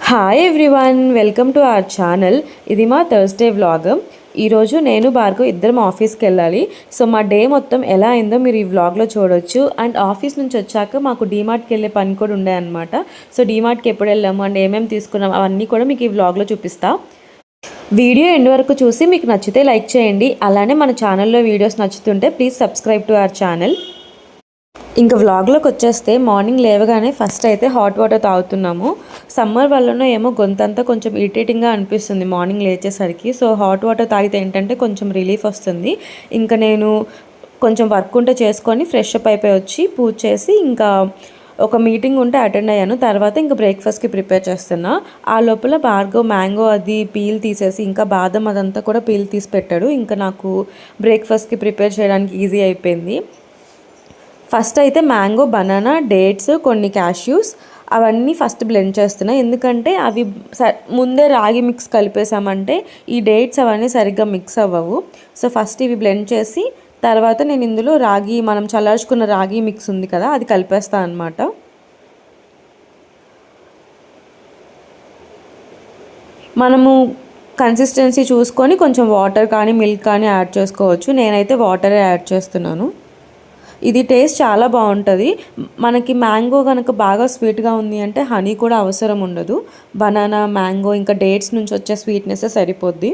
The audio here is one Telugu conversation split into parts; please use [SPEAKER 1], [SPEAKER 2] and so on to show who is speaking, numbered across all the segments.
[SPEAKER 1] Hi everyone, welcome to our channel. ఇది మా థర్స్డే వ్లాగ్. ఈరోజు నేను భార్గవ్ ఇద్దరం ఆఫీస్కి వెళ్ళాలి. సో మా డే మొత్తం ఎలా అయిందో మీరు ఈ వ్లాగ్లో చూడొచ్చు. అండ్ ఆఫీస్ నుంచి వచ్చాక మాకు డీమార్ట్కి వెళ్ళే పని కూడా ఉండే అనమాట. సో డీమార్ట్కి ఎప్పుడు వెళ్ళాము అండ్ ఏమేమి తీసుకున్నాం అవన్నీ కూడా మీకు ఈ వ్లాగ్లో చూపిస్తా. వీడియో ఎండ్ వరకు చూసి మీకు నచ్చితే లైక్ చేయండి. అలానే మన ఛానల్లో వీడియోస్ నచ్చుతుంటే please subscribe to our channel. ఇంకా వ్లాగ్లోకి వచ్చేస్తే మార్నింగ్ లేవగానే ఫస్ట్ అయితే హాట్ వాటర్ తాగుతున్నాము. సమ్మర్ వల్లనో ఏమో గొంతంతా కొంచెం ఇరిటేటింగ్గా అనిపిస్తుంది మార్నింగ్ లేచేసరికి. సో హాట్ వాటర్ తాగితే ఏంటంటే కొంచెం రిలీఫ్ వస్తుంది. ఇంకా నేను కొంచెం వర్క్ ఉంటే చేసుకొని ఫ్రెష్ అప్ అయిపోయి వచ్చి పూజ చేసి ఇంకా ఒక మీటింగ్ ఉంటే అటెండ్ అయ్యాను. తర్వాత ఇంకా బ్రేక్ఫాస్ట్కి ప్రిపేర్ చేస్తున్నా. ఆ లోపల భార్గవ్ మ్యాంగో అది పీల్ తీసేసి ఇంకా బాదం అదంతా కూడా పీల్ తీసి పెట్టాడు. ఇంకా నాకు బ్రేక్ఫాస్ట్కి ప్రిపేర్ చేయడానికి ఈజీ అయిపోయింది. ఫస్ట్ అయితే మ్యాంగో, బనానా, డేట్స్, కొన్ని క్యాష్యూస్ అవన్నీ ఫస్ట్ బ్లెండ్ చేస్తున్నా. ఎందుకంటే అవి ముందే రాగి మిక్స్ కలిపేసామంటే ఈ డేట్స్ అవన్నీ సరిగ్గా మిక్స్ అవ్వవు. సో ఫస్ట్ ఇవి బ్లెండ్ చేసి తర్వాత నేను ఇందులో మనం చల్లార్చుకున్న రాగి మిక్స్ ఉంది కదా, అది కలిపేస్తాను అనమాట. మనము కన్సిస్టెన్సీ చూసుకొని కొంచెం వాటర్ కానీ మిల్క్ కానీ యాడ్ చేసుకోవచ్చు. నేనైతే వాటరే యాడ్ చేస్తున్నాను. ఇది టేస్ట్ చాలా బాగుంటుంది. మనకి మ్యాంగో కనుక బాగా స్వీట్గా ఉంది అంటే హనీ కూడా అవసరం ఉండదు. బనానా, మ్యాంగో ఇంకా డేట్స్ నుంచి వచ్చే స్వీట్నెస్ సరిపోద్ది.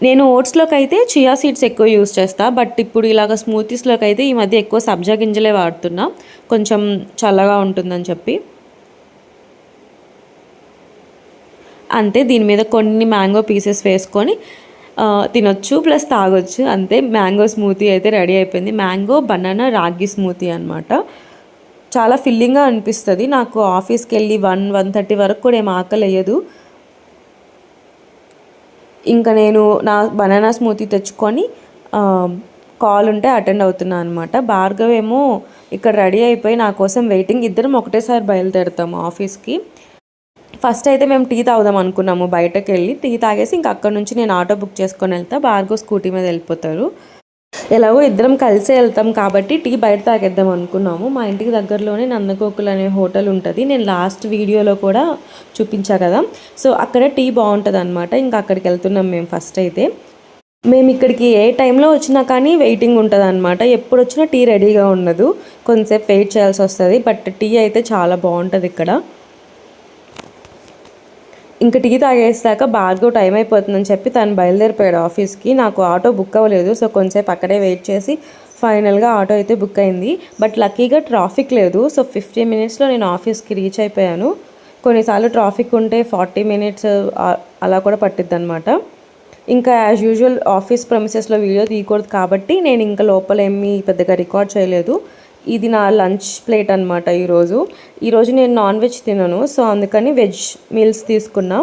[SPEAKER 1] నేను ఓట్స్లోకి అయితే చియా సీడ్స్ ఎక్కువ యూస్ చేస్తాను. బట్ ఇప్పుడు ఇలాగ స్మూతీస్లోకి అయితే ఈ మధ్య ఎక్కువ సబ్జా గింజలే వాడుతున్నా, కొంచెం చల్లగా ఉంటుందని చెప్పి. అంతే, దీని మీద కొన్ని మ్యాంగో పీసెస్ వేసుకొని తినొచ్చు ప్లస్ తాగొచ్చు. అంతే, మ్యాంగో స్మూతీ అయితే రెడీ అయిపోయింది. మ్యాంగో, బనానా, రాగి స్మూతీ అనమాట. చాలా ఫిల్లింగ్గా అనిపిస్తుంది. నాకు ఆఫీస్కి వెళ్ళి 1-1:30 వరకు కూడా ఏం ఆకలి వేయదు. ఇంకా నేను నా బనానా స్మూతీ తెచ్చుకొని కాల్ ఉంటే అటెండ్ అవుతున్నాను అనమాట. భార్గవ్ ఏమో ఇక్కడ రెడీ అయిపోయి నా కోసం వెయిటింగ్. ఇద్దరం ఒకటేసారి బయలుదేరుతాము ఆఫీస్కి. ఫస్ట్ అయితే మేము టీ తాగుదాం అనుకున్నాము. బయటకు వెళ్ళి టీ తాగేసి ఇంకా అక్కడ నుంచి నేను ఆటో బుక్ చేసుకొని వెళ్తా. భార్గవ్ స్కూటీ మీద వెళ్ళిపోతారు. ఎలాగో ఇద్దరం కలిసే వెళ్తాం కాబట్టి టీ బయట తాగేద్దాం అనుకున్నాము. మా ఇంటికి దగ్గరలోనే నందకోకుల్ అనే హోటల్ ఉంటుంది. నేను లాస్ట్ వీడియోలో కూడా చూపించా కదా. సో అక్కడ టీ బాగుంటుంది అనమాట. ఇంకా అక్కడికి వెళ్తున్నాం మేము. ఫస్ట్ అయితే మేము ఇక్కడికి ఏ టైంలో వచ్చినా కానీ వెయిటింగ్ ఉంటుంది అనమాట. ఎప్పుడు వచ్చినా టీ రెడీగా ఉండదు, కొంతసేపు వెయిట్ చేయాల్సి వస్తుంది. బట్ టీ అయితే చాలా బాగుంటుంది ఇక్కడ. ఇంకా టీ తాగేసాక భార్గవ్ టైం అయిపోతుందని చెప్పి తను బయలుదేరిపోయాడు ఆఫీస్కి. నాకు ఆటో బుక్ అవ్వలేదు. సో కొంచెంసేపు అక్కడే వెయిట్ చేసి ఫైనల్గా ఆటో అయితే బుక్ అయింది. బట్ లక్కీగా ట్రాఫిక్ లేదు. సో 50 మినిట్స్లో నేను ఆఫీస్కి రీచ్ అయిపోయాను. కొన్నిసార్లు ట్రాఫిక్ ఉంటే 40 మినిట్స్ అలా కూడా పట్టిద్ది అనమాట. ఇంకా యాజ్ యూజువల్ ఆఫీస్ ప్రమిసెస్లో వీడియో తీయకూడదు కాబట్టి నేను ఇంకా లోపల ఏమీ పెద్దగా రికార్డ్ చేయలేదు. ఇది నా లంచ్ ప్లేట్ అనమాట. ఈరోజు నేను నాన్ వెజ్ తినను. సో అందుకని వెజ్ మీల్స్ తీసుకున్నా.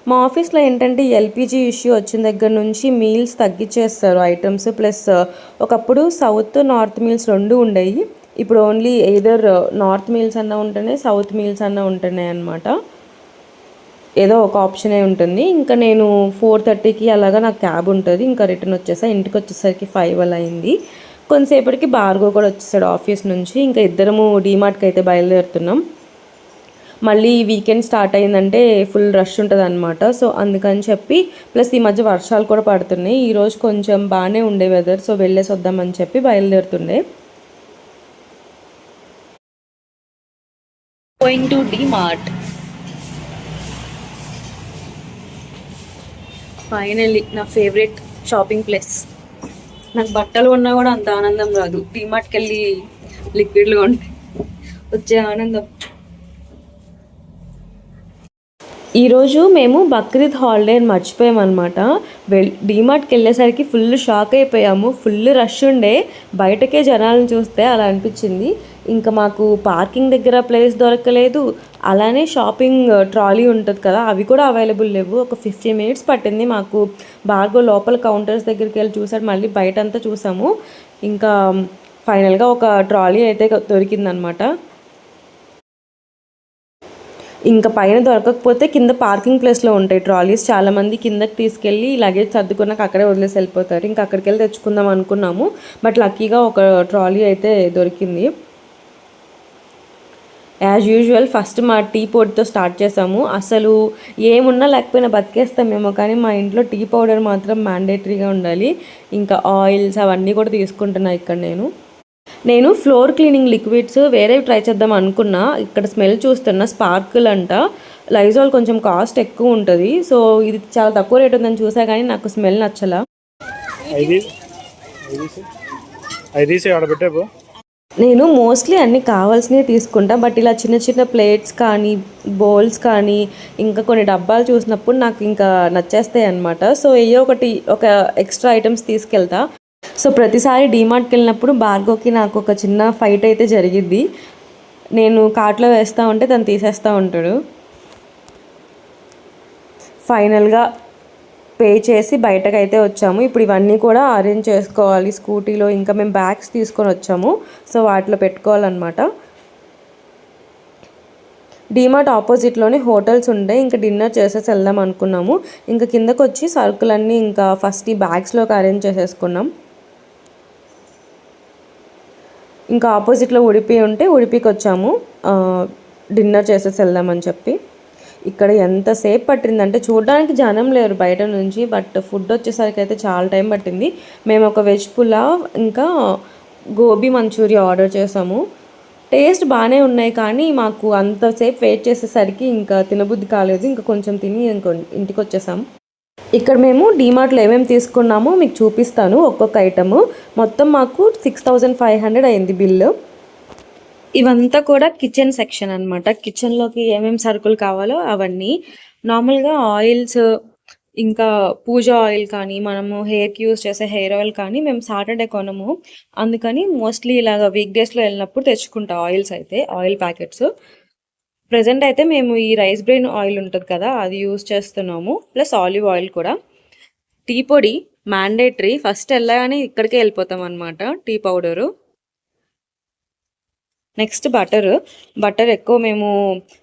[SPEAKER 1] మా ఆఫీస్లో ఏంటంటే ఎల్పిజి ఇష్యూ వచ్చిన దగ్గర నుంచి మీల్స్ తగ్గించేస్తారు ఐటమ్స్. ప్లస్ ఒకప్పుడు సౌత్ నార్త్ మీల్స్ 2 ఉండేవి. ఇప్పుడు ఓన్లీ ఎయిదర్ నార్త్ మీల్స్ అన్నా ఉంటున్నాయి, సౌత్ మీల్స్ అన్నా ఉంటున్నాయి అనమాట. ఏదో ఒక ఆప్షనే ఉంటుంది. ఇంకా నేను 4:30కి అలాగా నాకు క్యాబ్ ఉంటుంది. ఇంకా రిటర్న్ వచ్చేసా. ఇంటికి వచ్చేసరికి 5 అలా అయింది. కొంతసేపటికి భార్గవ్ కూడా వచ్చేసాడు ఆఫీస్ నుంచి. ఇంకా ఇద్దరము డీమార్ట్కి అయితే బయలుదేరుతున్నాం. మళ్ళీ వీకెండ్ స్టార్ట్ అయిందంటే ఫుల్ రష్ ఉంటుంది అనమాట. సో అందుకని చెప్పి ప్లస్ ఈ మధ్య వర్షాలు కూడా పడుతున్నాయి. ఈరోజు కొంచెం బాగానే ఉండే వెదర్. సో వెళ్ళేసి వద్దామని చెప్పి బయలుదేరుతుండే. Going to DMart. ఫైనల్లీ నా ఫేవరెట్ షాపింగ్ ప్లేస్. నాకు బట్టలు కొన్నా కూడా అంత ఆనందం రాదు. డీమార్ట్కి వెళ్ళి లిక్విడ్లు కొంటే వచ్చే ఆనందం. ఈరోజు మేము బక్రీద్ హాలిడే అని మర్చిపోయామన్నమాట. డీమార్ట్కి వెళ్ళేసరికి ఫుల్ షాక్ అయిపోయాము. ఫుల్ రష్ ఉండే, బయటకే జనాలను చూస్తే అలా అనిపించింది. ఇంకా మాకు పార్కింగ్ దగ్గర ప్లేస్ దొరకలేదు. అలానే షాపింగ్ ట్రాలీ ఉంటుంది కదా, అవి కూడా అవైలబుల్ లేవు. ఒక 50 మినిట్స్ పట్టింది మాకు. బాగా లోపల కౌంటర్స్ దగ్గరికి వెళ్ళి చూసాడు, మళ్ళీ బయట అంతా చూసాము. ఇంకా ఫైనల్గా ఒక ట్రాలీ అయితే దొరికిందనమాట. ఇంకా పైన దొరకకపోతే కింద పార్కింగ్ ప్లేస్లో ఉంటాయి ట్రాలీస్. చాలామంది కిందకి తీసుకెళ్ళి లగేజ్ సర్దుకున్నాక అక్కడే వదిలేసి వెళ్ళిపోతారు. ఇంకా అక్కడికి వెళ్ళి తెచ్చుకుందాం అనుకున్నాము. బట్ లక్కీగా ఒక ట్రాలీ అయితే దొరికింది. యాజ్ యూజువల్ ఫస్ట్ మా టీ పొడితో స్టార్ట్ చేసాము. అసలు ఏమున్నా లేకపోయినా బతికేస్తామేమో, కానీ మా ఇంట్లో టీ పౌడర్ మాత్రం మ్యాండేటరీగా ఉండాలి. ఇంకా ఆయిల్స్ అవన్నీ కూడా తీసుకుంటున్నా ఇక్కడ నేను ఫ్లోర్ క్లీనింగ్ లిక్విడ్స్ వేరేవి ట్రై చేద్దాం అనుకున్నా. ఇక్కడ స్మెల్ చూస్తున్నా, స్పార్కిల్ అంట. లైజాల్ కొంచెం కాస్ట్ ఎక్కువ ఉంటుంది, సో ఇది చాలా తక్కువ రేట్ ఉందని చూసా, కానీ నాకు స్మెల్ నచ్చలా. నేను మోస్ట్లీ అన్నీ కావాల్సినవి తీసుకుంటా, బట్ ఇలా చిన్న చిన్న ప్లేట్స్ కానీ బౌల్స్ కానీ ఇంకా కొన్ని డబ్బాలు చూసినప్పుడు నాకు ఇంకా నచ్చేస్తాయి అనమాట. సో ఏయో ఒకటి ఒక ఎక్స్ట్రా ఐటమ్స్ తీసుకెళ్తా. సో ప్రతిసారి డీమార్ట్కి వెళ్ళినప్పుడు భార్గవ్కి నాకు ఒక చిన్న ఫైట్ అయితే జరిగిద్ది. నేను కార్ట్లో వేస్తూ ఉంటే తను తీసేస్తూ ఉంటాడు. ఫైనల్గా పే చేసి బయటకు అయితే వచ్చాము. ఇప్పుడు ఇవన్నీ కూడా అరేంజ్ చేసుకోవాలి స్కూటీలో. ఇంకా మేము బ్యాగ్స్ తీసుకొని వచ్చాము, సో వాటిలో పెట్టుకోవాలన్నమాట. డీమార్ట్ ఆపోజిట్లోనే హోటల్స్ ఉండే, ఇంకా డిన్నర్ చేసేసి వెళ్దాం అనుకున్నాము. ఇంకా కిందకు వచ్చి సరుకులన్నీ ఇంకా ఫస్ట్ ఈ బ్యాగ్స్లోకి అరేంజ్ చేసేసుకున్నాం. ఇంకా ఆపోజిట్లో ఉడిపి ఉంటే ఉడిపికి వచ్చాము డిన్నర్ చేసేసి వెళ్దామని చెప్పి. ఇక్కడ ఎంతసేపు పట్టిందంటే చూడడానికి జనం లేరు బయట నుంచి, బట్ ఫుడ్ వచ్చేసరికి అయితే చాలా టైం పట్టింది. మేము ఒక వెజ్ పులావ్ ఇంకా గోబీ మంచూరియా ఆర్డర్ చేసాము. టేస్ట్ బాగానే ఉన్నాయి, కానీ మాకు అంతసేపు వెయిట్ చేసేసరికి ఇంకా తినబుద్ధి కాలేదు. ఇంకా కొంచెం తిని ఇంటికి వచ్చేసాము. ఇక్కడ మేము డీమార్ట్లో ఏమేమి తీసుకున్నామో మీకు చూపిస్తాను ఒక్కొక్క ఐటము. మొత్తం మాకు 6500 అయింది బిల్లు. ఇవంతా కూడా కిచెన్ సెక్షన్ అనమాట. కిచెన్లోకి ఏమేమి సరుకులు కావాలో అవన్నీ. నార్మల్గా ఆయిల్స్, ఇంకా పూజ ఆయిల్ కానీ, మనము హెయిర్కి యూజ్ చేసే హెయిర్ ఆయిల్ కానీ మేము సాటర్డే కొనము. అందుకని మోస్ట్లీ ఇలాగ వీక్ డేస్లో వెళ్ళినప్పుడు తెచ్చుకుంటాం ఆయిల్స్ అయితే, ఆయిల్ ప్యాకెట్స్. ప్రజెంట్ అయితే మేము ఈ రైస్ బ్రెయిన్ ఆయిల్ ఉంటుంది కదా, అది యూజ్ చేస్తున్నాము, ప్లస్ ఆలివ్ ఆయిల్ కూడా. టీ పొడి మ్యాండేటరీ, ఫస్ట్ వెళ్ళగానే ఇక్కడికే వెళ్ళిపోతాం అనమాట. టీ పౌడరు, నెక్స్ట్ బటర్ ఎక్కువ మేము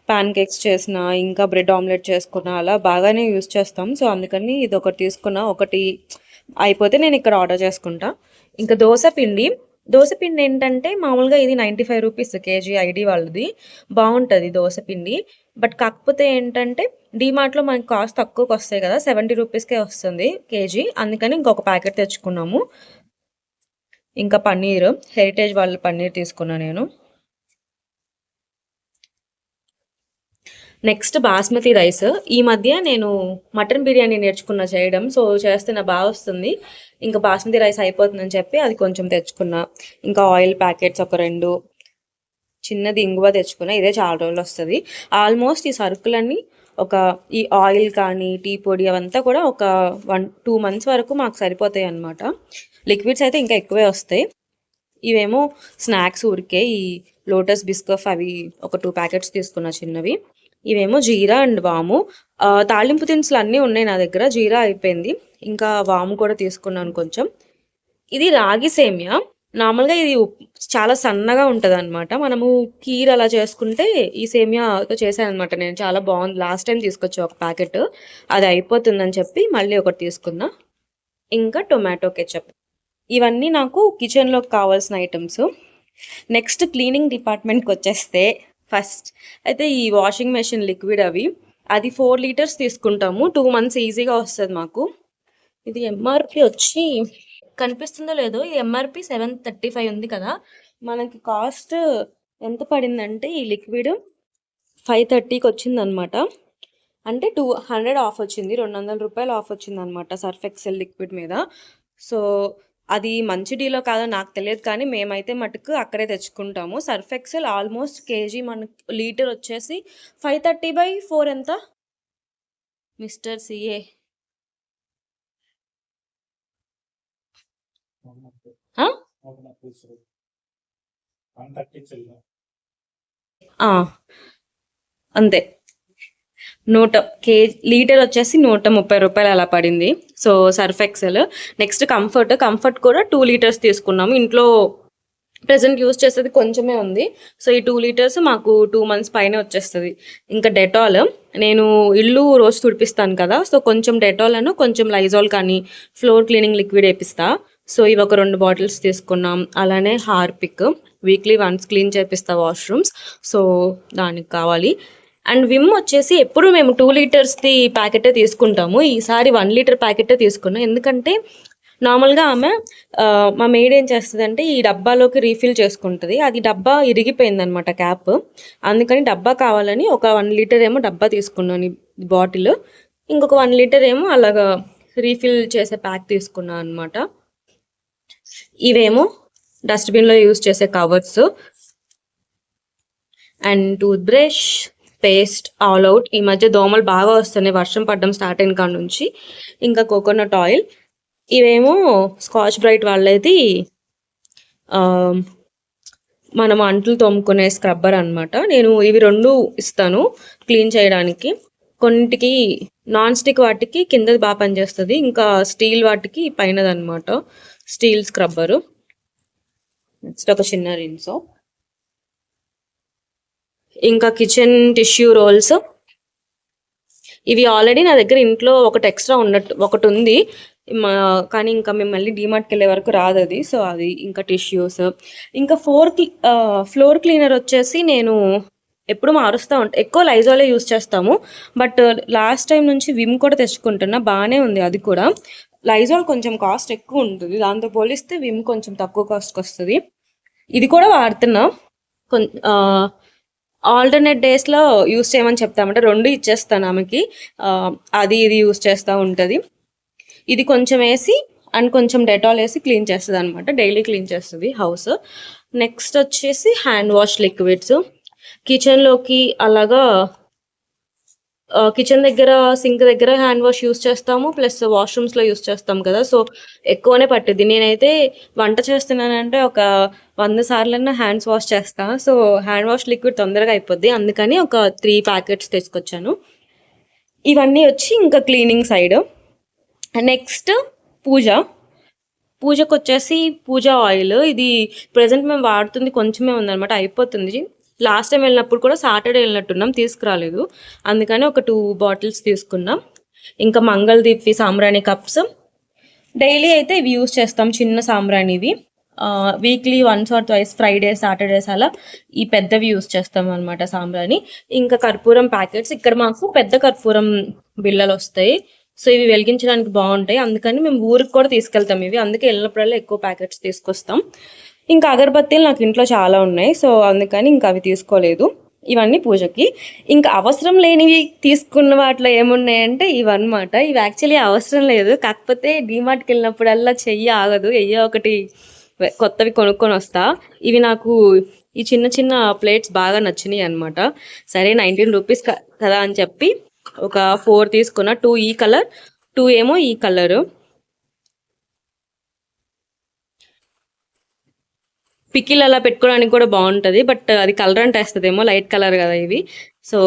[SPEAKER 1] ప్యాన్ కేక్స్ చేసిన, ఇంకా బ్రెడ్ ఆమ్లెట్ చేసుకున్న అలా బాగానే యూజ్ చేస్తాం. సో అందుకని ఇది ఒకటి తీసుకున్నా, ఒకటి అయిపోతే నేను ఇక్కడ ఆర్డర్ చేసుకుంటా. ఇంకా దోశపిండి ఏంటంటే మామూలుగా ఇది 95 రూపీస్ కేజీ, ఐడి వాళ్ళది. బాగుంటుంది దోశపిండి. బట్ కాకపోతే ఏంటంటే డీమార్ట్లో మనకి కాస్ట్ తక్కువకి వస్తాయి కదా, 70 రూపీస్కే వస్తుంది కేజీ. అందుకని ఇంకొక ప్యాకెట్ తెచ్చుకున్నాము. ఇంకా పన్నీర్, హెరిటేజ్ వాళ్ళ పన్నీర్ తీసుకున్నా నేను. Next basmati rice. ఈ మధ్య నేను మటన్ బిర్యానీ నేర్చుకున్న చేయడం, సో చేస్తున్న బాగా వస్తుంది. ఇంకా బాస్మతి రైస్ అయిపోతుందని చెప్పి అది కొంచెం తెచ్చుకున్నా. ఇంకా ఆయిల్ ప్యాకెట్స్ ఒక 2, చిన్నది ఇంగువ తెచ్చుకున్నా. ఇదే చాలా రోజులు వస్తుంది. ఆల్మోస్ట్ ఈ సరుకులన్నీ ఈ ఆయిల్ కానీ టీ పొడి అవంతా కూడా ఒక 1-2 మంత్స్ వరకు మాకు సరిపోతాయి అన్నమాట. లిక్విడ్స్ అయితే ఇంకా ఎక్కువే వస్తాయి. ఇవేమో స్నాక్స్ ఊరికే, ఈ లోటస్ బిస్కఫ్ అవి ఒక 2 ప్యాకెట్స్ తీసుకున్నా చిన్నవి. ఇవేమో జీరా అండ్ వాము. తాలింపు దినుసులు అన్నీ ఉన్నాయి నా దగ్గర. జీరా అయిపోయింది, ఇంకా వాము కూడా తీసుకున్నాను కొంచెం. ఇది రాగి సేమియా. నార్మల్గా ఇది చాలా సన్నగా ఉంటుంది అనమాట. మనము కీర్ అలా చేసుకుంటే ఈ సేమియాతో చేశాను అనమాట నేను. చాలా బాగుంది. లాస్ట్ టైం తీసుకొచ్చా ఒక ప్యాకెట్, అది అయిపోతుందని చెప్పి మళ్ళీ ఒకటి తీసుకున్నా. ఇంకా టొమాటో కెచప్. ఇవన్నీ నాకు కిచెన్లోకి కావాల్సిన ఐటమ్స్. నెక్స్ట్ క్లీనింగ్ డిపార్ట్మెంట్కి వచ్చేస్తే, ఫస్ట్ అయితే ఈ వాషింగ్ మెషిన్ లిక్విడ్ అది 4 లీటర్స్ తీసుకుంటాము. 2 మంత్స్ ఈజీగా వస్తుంది మాకు. ఇది ఎంఆర్పి వచ్చి కనిపిస్తుందో లేదో, ఇది ఎంఆర్పి 735 ఉంది కదా. మనకి కాస్ట్ ఎంత పడిందంటే ఈ లిక్విడ్ 530కి వచ్చింది అనమాట. అంటే 200 ఆఫ్ వచ్చింది, 200 రూపాయలు ఆఫ్ వచ్చింది అనమాట సర్ఫ్ ఎక్సెల్ లిక్విడ్ మీద. సో అది మంచి డీలో కాదో నాకు తెలియదు, కానీ మేమైతే మటుకు అక్కడే తెచ్చుకుంటాము. సర్ఫ్ ఎక్సెల్ ఆల్మోస్ట్ కేజీ మనకు లీటర్ వచ్చేసి 530/4 ఎంత మిస్టర్ సిఏ? 130 అంతే. లీటర్ వచ్చేసి 130 రూపాయలు అలా పడింది. So Surf Excel. Next comfort కూడా 2 లీటర్స్ తీసుకున్నాము. ఇంట్లో ప్రెసెంట్ యూజ్ చేసేది కొంచెమే ఉంది, సో ఈ 2 లీటర్స్ మాకు 2 మంత్స్ పైన వచ్చేస్తుంది. ఇంకా డెటాల్, నేను ఇల్లు రోజు తుడిపిస్తాను కదా, సో కొంచెం డెటాల్ కొంచెం లైజాల్ కానీ ఫ్లోర్ క్లీనింగ్ లిక్విడ్ వేపిస్తా. సో ఇవి ఒక 2 బాటిల్స్ తీసుకున్నాం. అలానే హార్పిక్ వీక్లీ వన్స్ క్లీన్ చేపిస్తా వాష్రూమ్స్. సో దానికి కావాలి. అండ్ విమ్ వచ్చేసి ఎప్పుడు మేము 2 లీటర్స్ది ప్యాకెటే తీసుకుంటాము. ఈసారి 1 లీటర్ ప్యాకెటే తీసుకున్నాం. ఎందుకంటే నార్మల్గా ఆమె మా మేడ్ ఏం చేస్తుందంటే ఈ డబ్బాలోకి రీఫిల్ చేసుకుంటుంది. అది డబ్బా ఇరిగిపోయిందనమాట క్యాప్. అందుకని డబ్బా కావాలని ఒక 1 లీటర్ ఏమో డబ్బా తీసుకున్నాను ఈ బాటిల్. ఇంకొక 1 లీటర్ ఏమో అలాగా రీఫిల్ చేసే ప్యాక్ తీసుకున్నాను అనమాట. ఇవేమో డస్ట్బిన్లో యూజ్ చేసే covers. And toothbrush, paste, all out. ఈ మధ్య దోమలు బాగా వస్తున్నాయి వర్షం పడడం స్టార్ట్ అయిన కాడ నుంచి. ఇంకా కోకోనట్ ఆయిల్. ఇవేమో స్కాచ్ బ్రైట్ వాళ్ళది మనం అంట్లు తోముకునే స్క్రబ్బర్ అనమాట. నేను ఇవి 2 ఇస్తాను క్లీన్ చేయడానికి. కొన్నిటికి నాన్ స్టిక్ వాటికి కిందది బాగా పనిచేస్తుంది, ఇంకా స్టీల్ వాటికి పైనదనమాట స్టీల్ స్క్రబ్బరు. నెక్స్ట్ ఒక చిన్న రిన్సో. ఇంకా కిచెన్ టిష్యూ రోల్స్. ఇవి ఆల్రెడీ నా దగ్గర ఇంట్లో ఒకటి ఎక్స్ట్రా ఒకటి ఉంది, కానీ ఇంకా మేము మళ్ళీ డీమార్ట్కి వెళ్ళే వరకు రాదు అది. సో అది ఇంకా టిష్యూస్. ఇంకా ఫ్లోర్ క్లీనర్ వచ్చేసి నేను ఎప్పుడు మారుస్తూ ఉంటాను. ఎక్కువ లైజాలే యూజ్ చేస్తాము, బట్ లాస్ట్ టైం నుంచి విమ్ కూడా తెచ్చుకుంటున్నా. బాగానే ఉంది అది కూడా. లైజాల్ కొంచెం కాస్ట్ ఎక్కువ ఉంటుంది, దాంతో పోలిస్తే విమ్ కొంచెం తక్కువ కాస్ట్కి వస్తుంది. ఇది కూడా వాడుతున్నా. ఆల్టర్నేట్ డేస్లో యూస్ చేయమని చెప్తామంటే 2 ఇచ్చేస్తాను ఆమెకి. అది ఇది యూస్ చేస్తూ ఉంటుంది. ఇది కొంచెం వేసి అండ్ కొంచెం డెటాల్ వేసి క్లీన్ చేస్తుంది అనమాట. డైలీ క్లీన్ చేస్తుంది హౌస్. నెక్స్ట్ వచ్చేసి హ్యాండ్ వాష్ లిక్విడ్స్. కిచెన్లోకి అలాగా కిచెన్ దగ్గర సింక్ దగ్గర హ్యాండ్ వాష్ యూస్ చేస్తాము, ప్లస్ వాష్రూమ్స్లో యూస్ చేస్తాం కదా. సో ఎక్కువనే పట్టుద్ది. నేనైతే వంట చేస్తున్నానంటే ఒక 100 సార్లన్నా హ్యాండ్స్ వాష్ చేస్తాను. సో హ్యాండ్ వాష్ లిక్విడ్ తొందరగా అయిపోద్ది, అందుకని ఒక 3 ప్యాకెట్స్ తెచ్చుకొచ్చాను. ఇవన్నీ వచ్చి ఇంకా క్లీనింగ్ సైడ్. నెక్స్ట్ పూజకు వచ్చేసి పూజ ఆయిల్. ఇది ప్రజెంట్ మేము వాడుతుంది కొంచెమే ఉందన్నమాట, అయిపోతుంది. లాస్ట్ టైం వెళ్ళినప్పుడు కూడా సాటర్డే వెళ్ళినట్టున్నాం, తీసుకురాలేదు. అందుకని ఒక 2 బాటిల్స్ తీసుకున్నాం. ఇంకా మంగళదీప్వి సాంబ్రాణి కప్స్. డైలీ అయితే ఇవి యూస్ చేస్తాం, చిన్న సాంబ్రాణివి. Weekly once or twice, Fridays Saturdays అలా ఈ పెద్దవి యూస్ చేస్తాం అనమాట సాంబ్రాణి. ఇంకా కర్పూరం ప్యాకెట్స్. ఇక్కడ మాకు పెద్ద కర్పూరం బిళ్ళలు వస్తాయి, సో ఇవి వెలిగించడానికి బాగుంటాయి. అందుకని మేము ఊరికి కూడా తీసుకెళ్తాం ఇవి, అందుకే వెళ్ళినప్పుడల్లా ఎక్కువ ప్యాకెట్స్ తీసుకొస్తాం. ఇంకా అగరబత్తీలు నాకు ఇంట్లో చాలా ఉన్నాయి, సో అందుకని ఇంకా అవి తీసుకోలేదు. ఇవన్నీ పూజకి. ఇంకా అవసరం లేనివి తీసుకున్న వాటిలో ఏమున్నాయంటే ఇవన్నమాట. ఇవి యాక్చువల్లీ అవసరం లేదు, కాకపోతే డీమార్ట్కి వెళ్ళినప్పుడల్లా చెయ్యి ఆగదు, ఒకటి కొత్తవి కొనుక్కొని వస్తా. ఇవి నాకు ఈ చిన్న చిన్న ప్లేట్స్ బాగా నచ్చినాయి అనమాట. సరే 19 రూపీస్ కదా అని చెప్పి ఒక 4 తీసుకున్నా. 2 ఈ కలర్, 2 ఏమో ఈ కలరు. పికిల్ అలా పెట్టుకోవడానికి కూడా బాగుంటుంది, బట్ అది కలర్ అంటే వేస్తుందేమో, లైట్ కలర్ కదా ఇవి. సో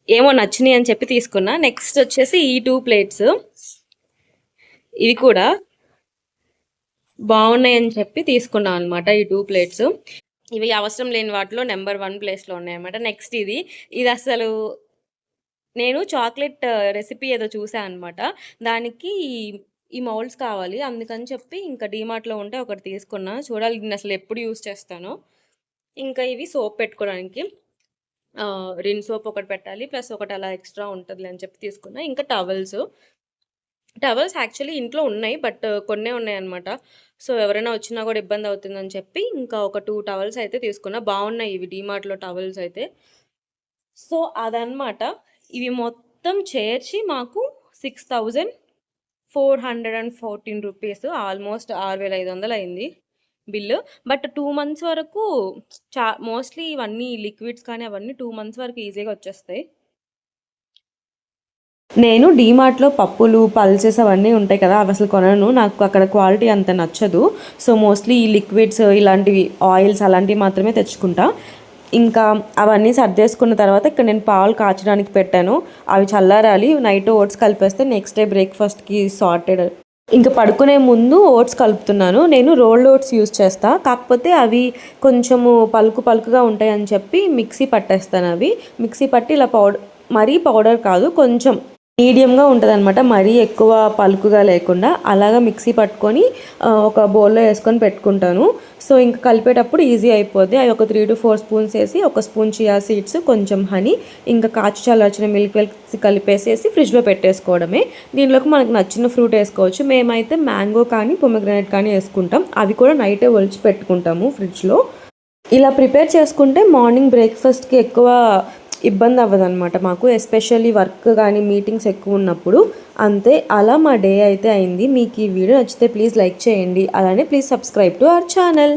[SPEAKER 1] ఏమో నచ్చినాయి అని చెప్పి తీసుకున్నా. నెక్స్ట్ వచ్చేసి ఈ 2 ప్లేట్స్. ఇవి కూడా బాగున్నాయి అని చెప్పి తీసుకున్నాను అనమాట ఈ 2 ప్లేట్స్. ఇవి అవసరం లేని వాటిలో నెంబర్ 1 ప్లేస్లో ఉన్నాయన్నమాట. నెక్స్ట్ ఇది అసలు నేను చాక్లెట్ రెసిపీ ఏదో చూసాను అనమాట, దానికి ఈ మౌల్డ్స్ కావాలి. అందుకని చెప్పి ఇంకా డీమార్ట్లో ఉంటే ఒకటి తీసుకున్నా. చూడాలి దీన్ని అసలు ఎప్పుడు యూస్ చేస్తానో. ఇంకా ఇవి సోప్ పెట్టుకోవడానికి, రిన్ సోప్ ఒకటి పెట్టాలి, ప్లస్ ఒకటి అలా ఎక్స్ట్రా ఉంటుంది అని చెప్పి తీసుకున్నా. ఇంకా టవల్స్ యాక్చువల్లీ ఇంట్లో ఉన్నాయి, బట్ కొన్నే ఉన్నాయన్నమాట. సో ఎవరైనా వచ్చినా కూడా ఇబ్బంది అవుతుందని చెప్పి ఇంకా ఒక 2 టవల్స్ అయితే తీసుకున్నా. బాగున్నాయి ఇవి డీమార్ట్లో టవల్స్ అయితే. సో అదనమాట. ఇవి మొత్తం చేర్చి మాకు 6,414 రూపీస్, ఆల్మోస్ట్ 6,500 అయింది బిల్లు. బట్ 2 మంత్స్ వరకు మోస్ట్లీ ఇవన్నీ లిక్విడ్స్ కానీ అవన్నీ 2 మంత్స్ వరకు ఈజీగా వచ్చేస్తాయి. నేను డీమార్ట్లో పప్పులు, పల్సెస్ అవన్నీ ఉంటాయి కదా, అవి అసలు కొనను. నాకు అక్కడ క్వాలిటీ అంత నచ్చదు. సో మోస్ట్లీ ఈ లిక్విడ్స్, ఇలాంటివి ఆయిల్స్ అలాంటివి మాత్రమే తెచ్చుకుంటా. ఇంకా అవన్నీ సర్దేసుకున్న తర్వాత ఇక్కడ నేను పాలు కాచడానికి పెట్టాను. అవి చల్లారాలి. నైట్ ఓట్స్ కలిపేస్తే నెక్స్ట్ డే బ్రేక్ఫాస్ట్కి సార్టెడ్. ఇంకా పడుకునే ముందు ఓట్స్ కలుపుతున్నాను. నేను రోల్డ్ ఓట్స్ యూస్ చేస్తా, కాకపోతే అవి కొంచెము పలుకుగా ఉంటాయి అని చెప్పి మిక్సీ పట్టేస్తాను. అవి మిక్సీ పట్టి ఇలా మరీ పౌడర్ కాదు, కొంచెం మీడియంగా ఉంటుందన్నమాట, మరీ ఎక్కువ పలుకుగా లేకుండా. అలాగా మిక్సీ పట్టుకొని ఒక బౌల్లో వేసుకొని పెట్టుకుంటాను. సో ఇంకా కలిపేటప్పుడు ఈజీ అయిపోద్ది. అవి ఒక 3 to 4 స్పూన్స్ వేసి, ఒక స్పూన్ చియా సీడ్స్, కొంచెం హనీ, ఇంకా కాచి చల్లార్చిన మిల్క్ వేసి కలిపేసేసి ఫ్రిడ్జ్లో పెట్టేసుకోవడమే. దీనిలోకి మనకు నచ్చిన ఫ్రూట్ వేసుకోవచ్చు. మేమైతే మ్యాంగో కానీ పొమగ్రనేట్ కానీ వేసుకుంటాం. అవి కూడా నైటే ఒలిచి పెట్టుకుంటాము ఫ్రిడ్జ్లో. ఇలా ప్రిపేర్ చేసుకుంటే మార్నింగ్ బ్రేక్ఫాస్ట్కి ఎక్కువ ఇబ్బంది అవ్వదన్నమాట మాకు, ఎస్పెషల్లీ వర్క్ కానీ మీటింగ్స్ ఎక్కువ ఉన్నప్పుడు. అంతే, అలా మా డే అయితే అయింది. మీకు ఈ వీడియో నచ్చితే ప్లీజ్ లైక్ చేయండి. అలానే please subscribe to our channel.